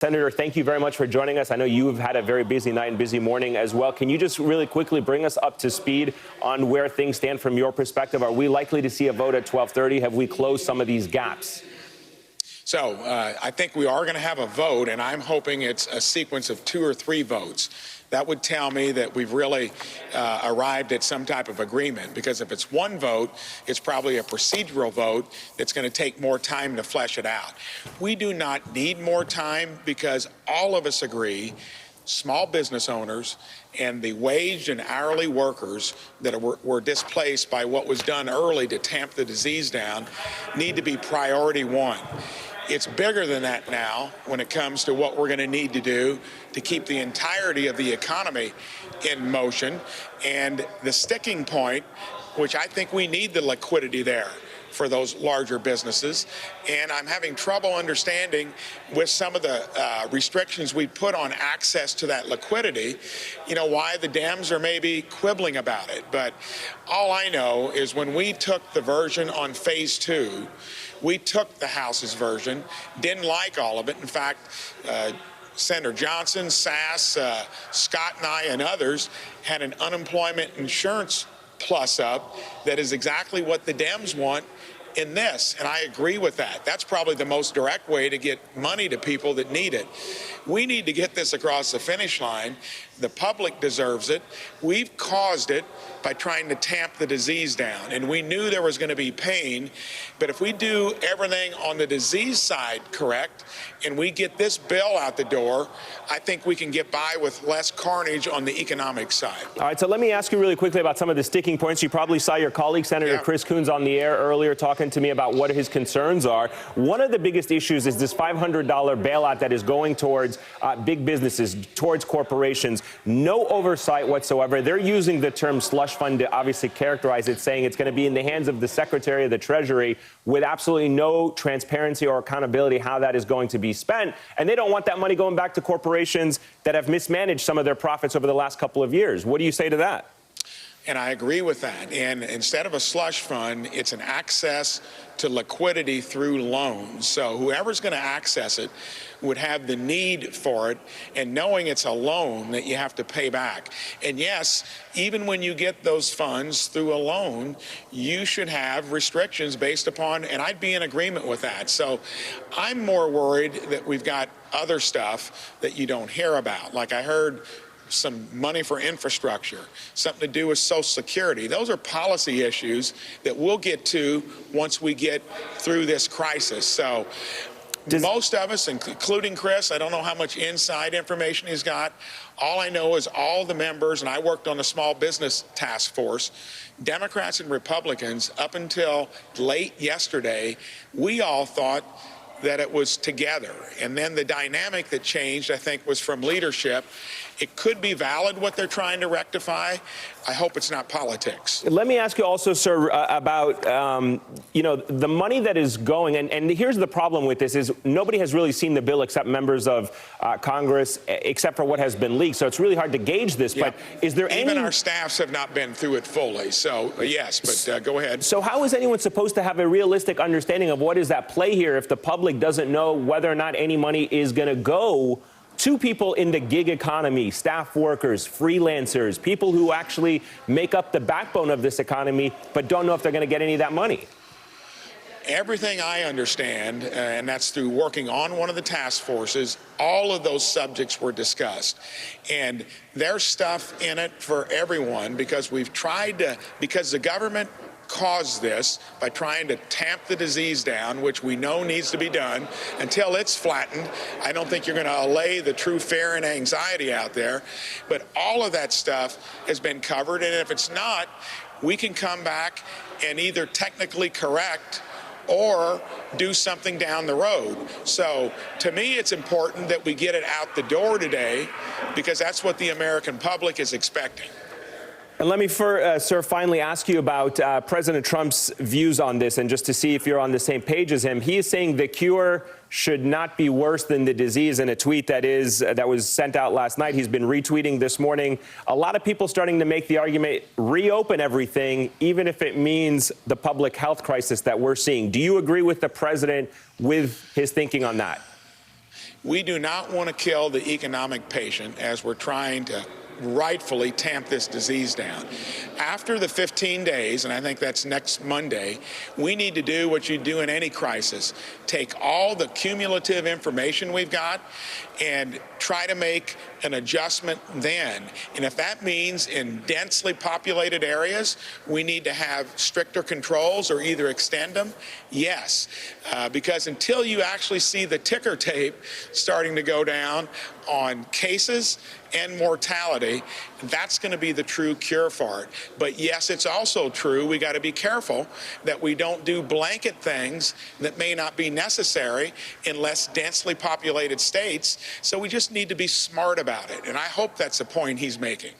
Senator, thank you very much for joining us. I know you've had a very busy night and busy morning as well. Can you just really quickly bring us up to speed on where things stand from your perspective? Are we likely to see a vote at 12:30? Have we closed some of these gaps? So I think we are going to have a vote, and I'm hoping it's a sequence of 2 or 3 votes. That would tell me that we've really arrived at some type of agreement, because if it's one vote, it's probably a procedural vote that's going to take more time to flesh it out. We do not need more time, because all of us agree, small business owners and the wage and hourly workers that were displaced by what was done early to tamp the disease down need to be priority one. It's bigger than that now when it comes to what we're going to need to do to keep the entirety of the economy in motion. And the sticking point, which I think we need the liquidity there for those larger businesses. And I'm having trouble understanding, with some of the restrictions we put on access to that liquidity, why the Dems are maybe quibbling about it. But all I know is when we took the version on phase 2, we took the House's version, didn't like all of it. In fact, Senator Johnson, Sass, Scott and I and others had an unemployment insurance plus up that is exactly what the Dems want in this, and I agree with that. That's probably the most direct way to get money to people that need it. We need to get this across the finish line. The public deserves it. We've caused it by trying to tamp the disease down, and we knew there was going to be pain, but if we do everything on the disease side correct, and we get this bill out the door, I think we can get by with less carnage on the economic side. All right, so let me ask you really quickly about some of the sticking points. You probably saw your colleague, Senator Chris Coons, on the air earlier talking to me about what his concerns are. One of the biggest issues is this $500 bailout that is going towards big businesses, towards corporations. No oversight whatsoever. They're using the term slush fund to obviously characterize it, saying it's going to be in the hands of the Secretary of the Treasury, with absolutely no transparency or accountability how that is going to be spent. And they don't want that money going back to corporations that have mismanaged some of their profits over the last couple of years. What do you say to that? And I agree with that. And instead of a slush fund, it's an access to liquidity through loans. So whoever's going to access it would have the need for it, and knowing it's a loan that you have to pay back. And yes, even when you get those funds through a loan, you should have restrictions based upon, and I'd be in agreement with that. So I'm more worried that we've got other stuff that you don't hear about. Like I heard some money for infrastructure, something to do with Social Security. Those are policy issues that we'll get to once we get through this crisis. So most of us, including Chris, I don't know how much inside information he's got. All I know is all the members, and I worked on the small business task force, Democrats and Republicans, up until late yesterday, we all thought that it was together. And then the dynamic that changed, I think, was from leadership. It could be valid what they're trying to rectify. I hope it's not politics. Let me ask you also, sir, about, the money that is going, and here's the problem with this, is nobody has really seen the bill except members of Congress, except for what has been leaked. So it's really hard to gauge this, but is there Even our staffs have not been through it fully. So, yes, but go ahead. So how is anyone supposed to have a realistic understanding of what is at play here if the public doesn't know whether or not any money is going to go to people in the gig economy, staff workers, freelancers, people who actually make up the backbone of this economy, but don't know if they're going to get any of that money? Everything I understand, and that's through working on one of the task forces, all of those subjects were discussed. And there's stuff in it for everyone, because we've tried to, because the government caused this by trying to tamp the disease down, which we know needs to be done. Until it's flattened, I don't think you're going to allay the true fear and anxiety out there. But all of that stuff has been covered, and if it's not, we can come back and either technically correct or do something down the road. So to me, it's important that we get it out the door today, because that's what the American public is expecting. And let me, sir, finally ask you about President Trump's views on this, and just to see if you're on the same page as him. He is saying the cure should not be worse than the disease in a tweet that was sent out last night. He's been retweeting this morning. A lot of people starting to make the argument, reopen everything, even if it means the public health crisis that we're seeing. Do you agree with the president with his thinking on that? We do not want to kill the economic patient as we're trying to rightfully tamp this disease down. After the 15 days, and I think that's next Monday, we need to do what you do in any crisis. Take all the cumulative information we've got and try to make an adjustment then. And if that means in densely populated areas, we need to have stricter controls or either extend them, yes. Because until you actually see the ticker tape starting to go down on cases and mortality, that's going to be the true cure for it. But yes, it's also true we got to be careful that we don't do blanket things that may not be necessary in less densely populated states. So we just need to be smart about it. And I hope that's the point he's making.